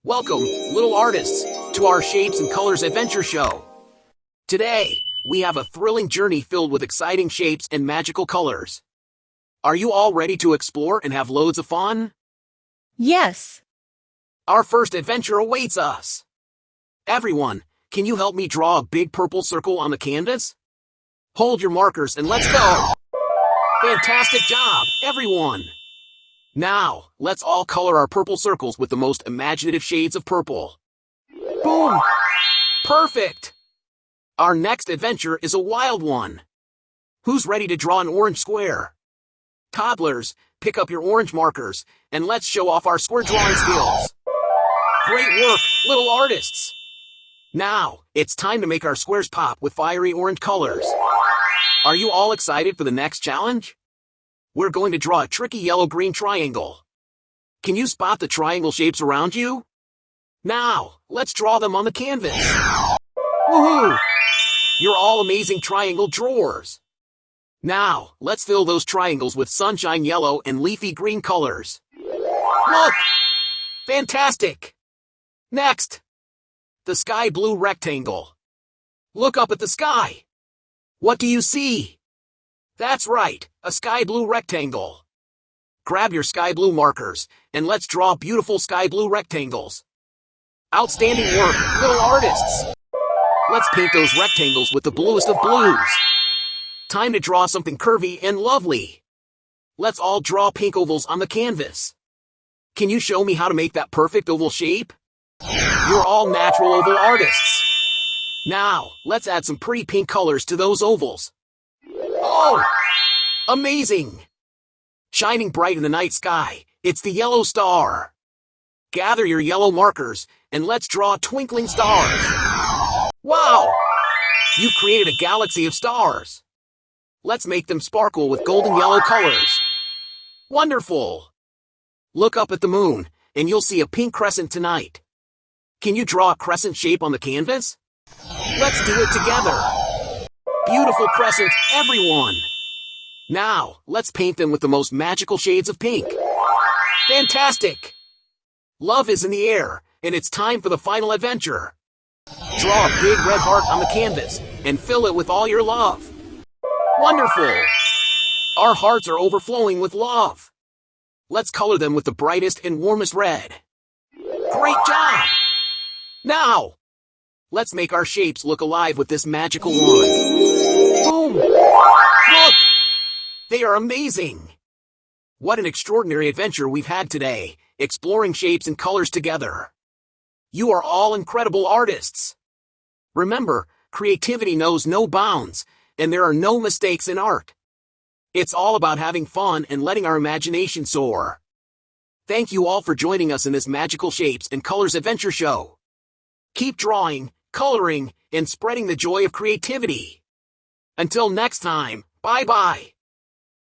Welcome, little artists, to our Shapes and Colors adventure show. Today, we have a thrilling journey filled with exciting shapes and magical colors. Are you all ready to explore and have loads of fun? Yes. Our first adventure awaits us. Everyone, can you help me draw a big purple circle on the canvas? Hold your markers and let's go! Fantastic job, everyone! Now, let's all color our purple circles with the most imaginative shades of purple. Boom! Perfect! Our next adventure is a wild one. Who's ready to draw an orange square? Toddlers, pick up your orange markers, and let's show off our square drawing skills. Great work, little artists! Now, it's time to make our squares pop with fiery orange colors. Are you all excited for the next challenge? We're going to draw a tricky yellow-green triangle. Can you spot the triangle shapes around you? Now, let's draw them on the canvas. Woohoo! You're all amazing triangle drawers. Now, let's fill those triangles with sunshine yellow and leafy green colors. Look! Fantastic! Next, the sky blue rectangle. Look up at the sky. What do you see? That's right, a sky blue rectangle. Grab your sky blue markers, and let's draw beautiful sky blue rectangles. Outstanding work, little artists! Let's paint those rectangles with the bluest of blues. Time to draw something curvy and lovely. Let's all draw pink ovals on the canvas. Can you show me how to make that perfect oval shape? You're all natural oval artists. Now, let's add some pretty pink colors to those ovals. Oh! Amazing! Shining bright in the night sky, it's the yellow star. Gather your yellow markers, and let's draw twinkling stars. Wow! You've created a galaxy of stars. Let's make them sparkle with golden yellow colors. Wonderful! Look up at the moon, and you'll see a pink crescent tonight. Can you draw a crescent shape on the canvas? Let's do it together. Beautiful crescent, everyone! Now, let's paint them with the most magical shades of pink. Fantastic! Love is in the air, and it's time for the final adventure. Draw a big red heart on the canvas, and fill it with all your love. Wonderful! Our hearts are overflowing with love. Let's color them with the brightest and warmest red. Great job! Now, let's make our shapes look alive with this magical wand. Boom! Look! They are amazing! What an extraordinary adventure we've had today, exploring shapes and colors together. You are all incredible artists. Remember, creativity knows no bounds, and there are no mistakes in art. It's all about having fun and letting our imagination soar. Thank you all for joining us in this magical Shapes and Colors adventure show. Keep drawing, coloring, and spreading the joy of creativity. Until next time, bye-bye.